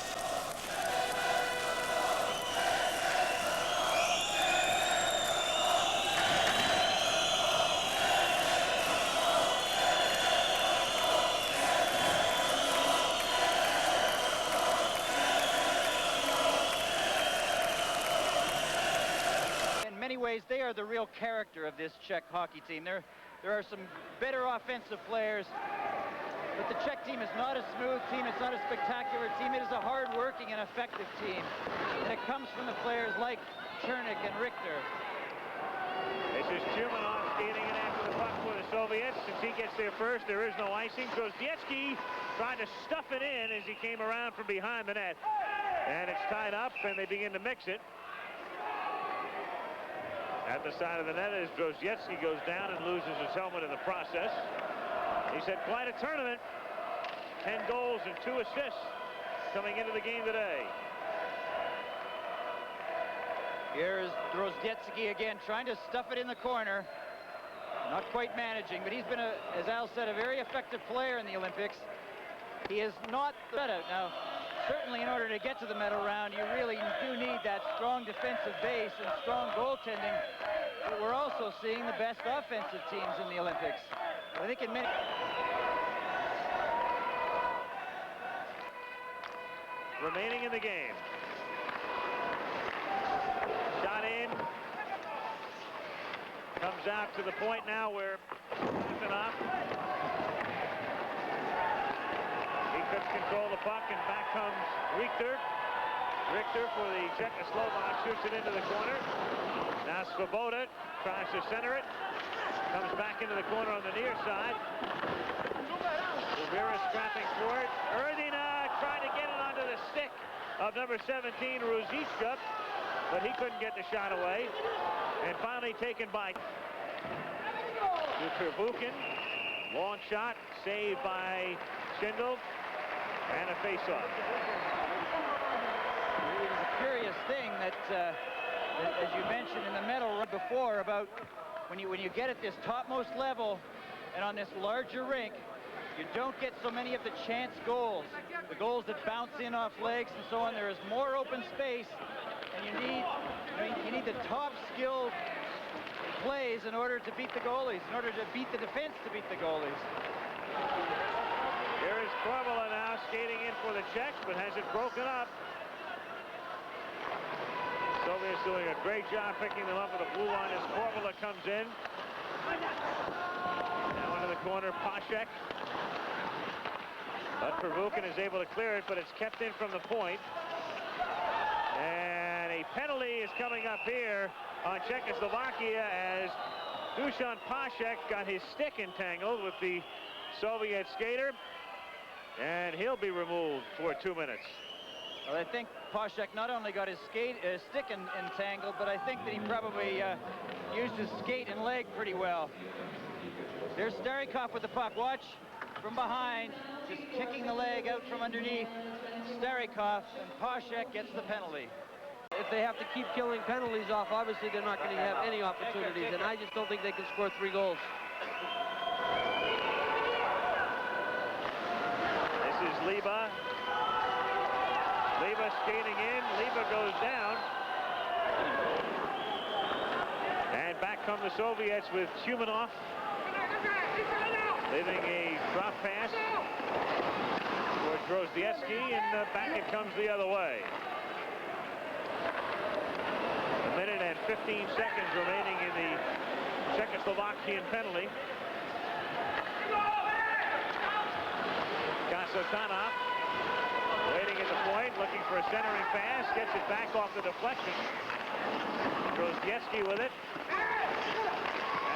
They are the real character of this Czech hockey team. There are some better offensive players, but the Czech team is not a smooth team. It's not a spectacular team. It is a hard-working and effective team, and it comes from the players like Chernik and Richter. This is Chumanov skating in after the puck for the Soviets. Since he gets there first, there is no icing. Grozdiecki trying to stuff it in as he came around from behind the net, and it's tied up, and they begin to mix it. At the side of the net as Grozdiecki goes down and loses his helmet in the process. He's had quite a tournament. 10 goals and 2 assists coming into the game today. Here's Grozdiecki again, trying to stuff it in the corner. Not quite managing, but he's been, as Al said, a very effective player in the Olympics. He is not the better. Now, certainly in order to get to the medal round, you really do need that strong defensive base and strong goaltending. But we're also seeing the best offensive teams in the Olympics. I think in many... Remaining in the game. Shot in. Comes out to the point now where Kuznetsov. He couldn't control the puck, and back comes Richter. Richter for the Czechoslovak shoots it into the corner. Now Svoboda tries to center it. Comes back into the corner on the near side. Rivera scrapping for it. Erdina trying to get it onto the stick of number 17, Ruzicka, but he couldn't get the shot away. And finally taken by Pervukin. Long shot, saved by Schindel, and a face-off. It was a curious thing that, as you mentioned in the medal run before, about when you get at this topmost level and on this larger rink, you don't get so many of the chance goals, the goals that bounce in off legs and so on. There is more open space, and you need the top skilled plays in order to beat the goalies, in order to beat the defense to beat the goalies. Here is Korvela now skating in for the Czechs, but has it broken up. Soviets doing a great job picking them up with the blue line as Korvela comes in. Now into the corner, Pashek. But Pervukin is able to clear it, but it's kept in from the point. And a penalty is coming up here on Czechoslovakia as Dusan Pashek got his stick entangled with the Soviet skater, and he'll be removed for 2 minutes. Well, I think Pashek not only got his stick entangled, but I think that he probably used his skate and leg pretty well. There's Starikov with the puck. Watch from behind, just kicking the leg out from underneath Starikov, and Pashek gets the penalty. If they have to keep killing penalties off, obviously they're not going to have any opportunities, and I just don't think they can score 3 goals. This is Liba. Liba skating in. Liba goes down. And And back come the Soviets with Chumanov leaving a drop pass towards Grozdievsky, and back it comes the other way. A minute and 15 seconds remaining in the Czechoslovakian penalty. Kasatonov waiting at the point, looking for a centering pass, gets it back off the deflection. Grozdievsky with it.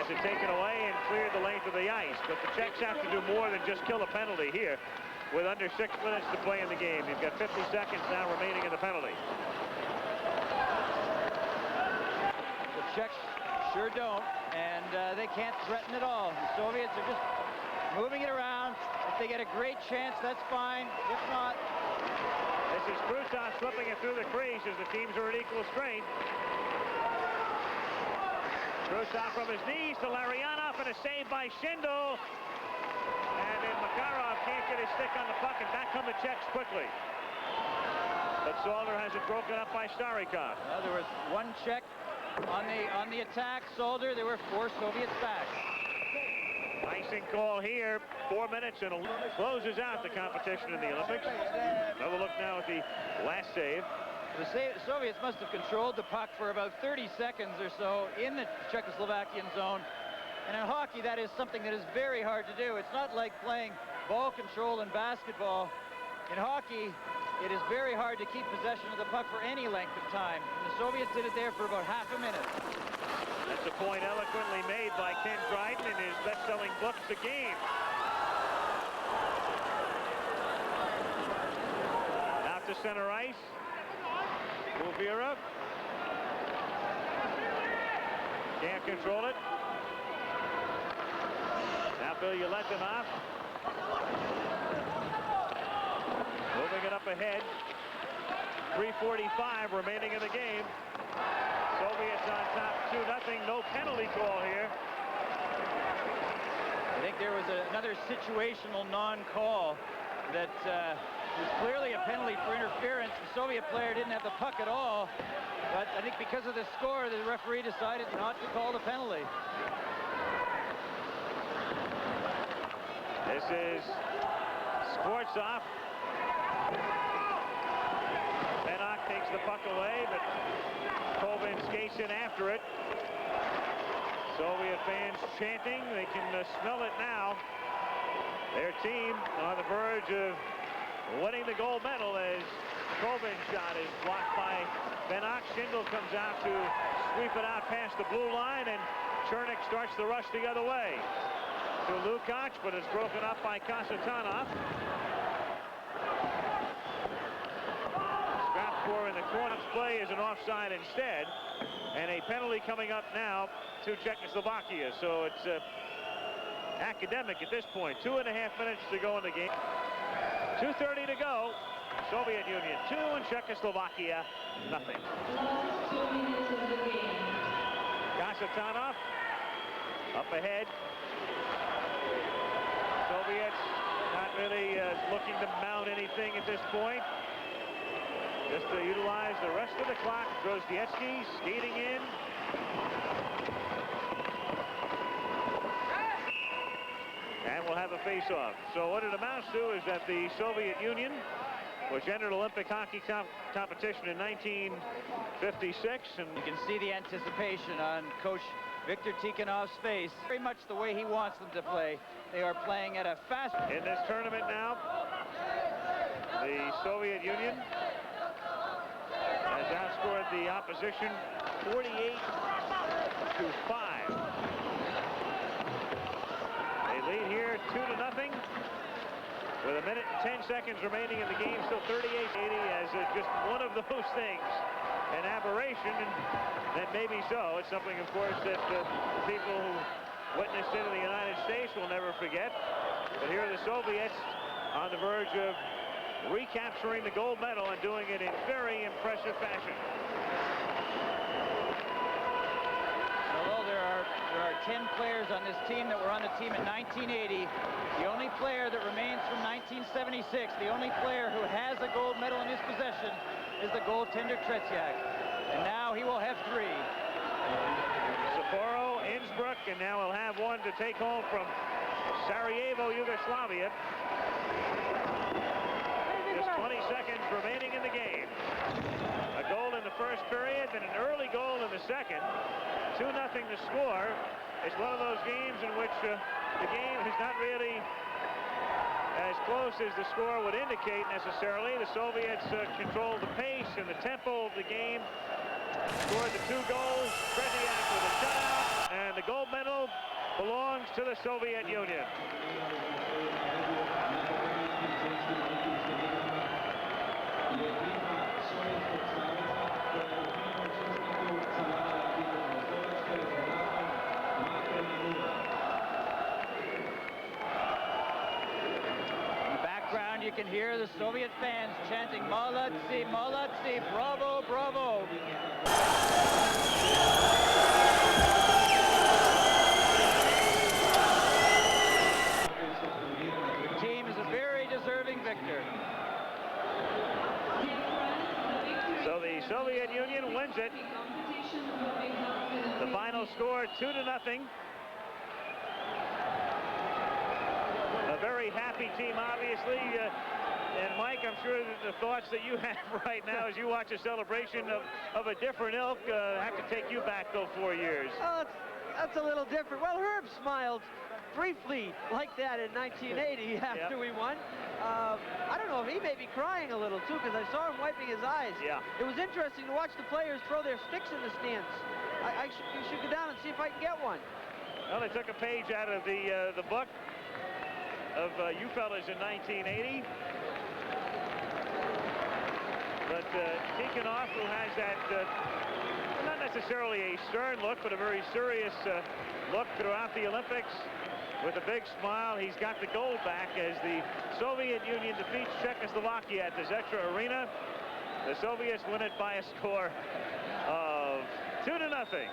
Has it taken away and cleared the length of the ice. But the Czechs have to do more than just kill a penalty here with under 6 minutes to play in the game. You've got 50 seconds now remaining in the penalty. The Czechs sure don't, and they can't threaten at all. The Soviets are just moving it around. If they get a great chance, that's fine. If not... This is Krutov slipping it through the crease as the teams are at equal strength. Krutov from his knees to Larionov, and a save by Schindel. And then Makarov can't get his stick on the puck, and back come the Czechs quickly. But Solder has it broken up by Starikov. There was one Czech on the attack. Solder, there were 4 Soviets back. Icing call here. 4 minutes and closes out the competition in the Olympics. Another look now at the last save. The Soviets must have controlled the puck for about 30 seconds or so in the Czechoslovakian zone. And in hockey, that is something that is very hard to do. It's not like playing ball control in basketball. In hockey, it is very hard to keep possession of the puck for any length of time. And the Soviets did it there for about half a minute. That's a point eloquently made by Ken Dryden in his best-selling book, The Game. Out to center ice. Uvira. Can't control it. Now Bill, you let them off. Moving it up ahead. 3:45 remaining in the game. Soviets on top 2-0. No penalty call here. I think there was another situational non-call that was clearly a penalty for interference. The Soviet player didn't have the puck at all, but I think because of the score, the referee decided not to call the penalty. This is Skvortsov. Benok takes the puck away, but Kovin skates in after it. Soviet fans chanting. They can smell it now. Their team on the verge of winning the gold medal as Kovin's shot is blocked by Benok. Schindel comes out to sweep it out past the blue line, and Chernik starts the rush the other way to Lukács, but it's broken up by Kasatonov. Scrap in the corner. Play is an offside instead, and a penalty coming up now to Czechoslovakia. So it's academic at this point. 2.5 minutes to go in the game. 2:30 to go. Soviet Union 2 and Czechoslovakia nothing. Kasatonov up ahead. Soviets not really looking to mount anything at this point. Just to utilize the rest of the clock. Grozdievsky skating in. And we'll have a face-off. So what it amounts to is that the Soviet Union, which entered Olympic hockey competition in 1956, and you can see the anticipation on Coach Viktor Tikhonov's face. Very much the way he wants them to play. They are playing at a fast... In this tournament now, the Soviet Union has outscored the opposition 48-5. They lead here 2-0 with a minute and 10 seconds remaining in the game. Still 38-80 as just one of those things, an aberration, and maybe so. It's something, of course, that the people who witnessed it in the United States will never forget. But here are the Soviets on the verge of recapturing the gold medal and doing it in very impressive fashion. Although there are 10 players on this team that were on the team in 1980, the only player that remains from 1976, the only player who has a gold medal in his possession is the goaltender Tretiak. And now he will have 3. Sapporo, Innsbruck, and now he'll have one to take home from Sarajevo, Yugoslavia. Just 20 seconds remaining in the game. A goal in the first period, then an early goal in the second. 2-0 to score. It's one of those games in which the game is not really as close as the score would indicate necessarily. The Soviets controlled the pace and the tempo of the game. Scored the 2 goals. Tretiak with a shutout, and the gold medal belongs to the Soviet Union. You can hear the Soviet fans chanting "Molodtsi, Molodtsi, bravo, bravo." The team is a very deserving victor. So the Soviet Union wins it. The final score 2-0. A very happy team, obviously. And Mike, I'm sure that the thoughts that you have right now as you watch a celebration of a different ilk have to take you back, though, 4 years. Oh, that's a little different. Well, Herb smiled briefly like that in 1980 after we won. I don't know if he may be crying a little, too, because I saw him wiping his eyes. Yeah. It was interesting to watch the players throw their sticks in the stands. You should go down and see if I can get one. Well, they took a page out of the book of you fellas in 1980. But Tikhonov, who has that, not necessarily a stern look, but a very serious look throughout the Olympics, with a big smile. He's got the gold back as the Soviet Union defeats Czechoslovakia at the Zetra Arena. The Soviets win it by a score of 2-0.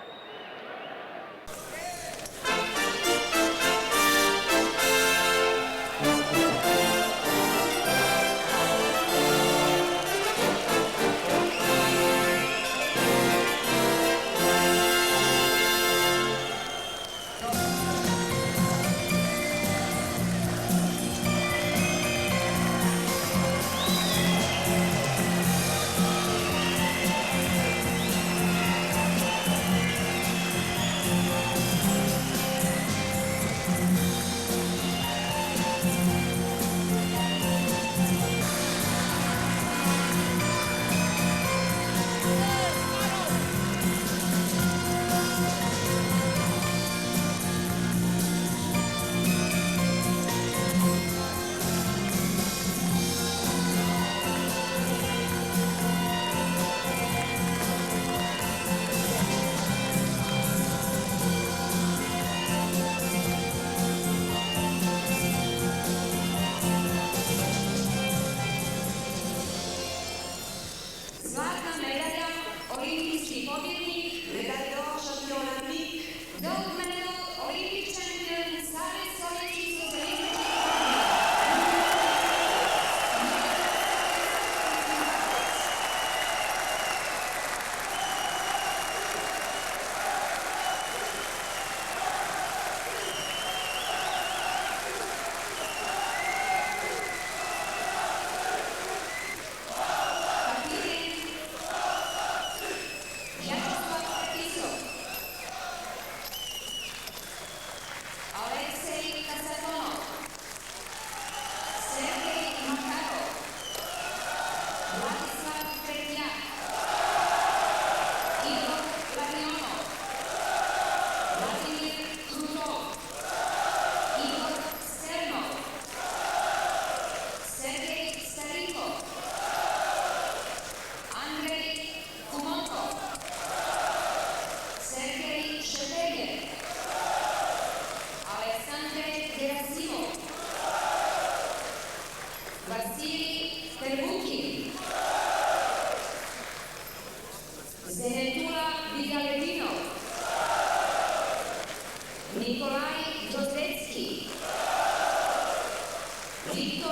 Zlatna medalja, olimpijski pobjednik, medalja šampionatnik, gold medal, Olympic champion, Savez Sovjetskih socijalističkih Nikolaj Dosecki, Viktor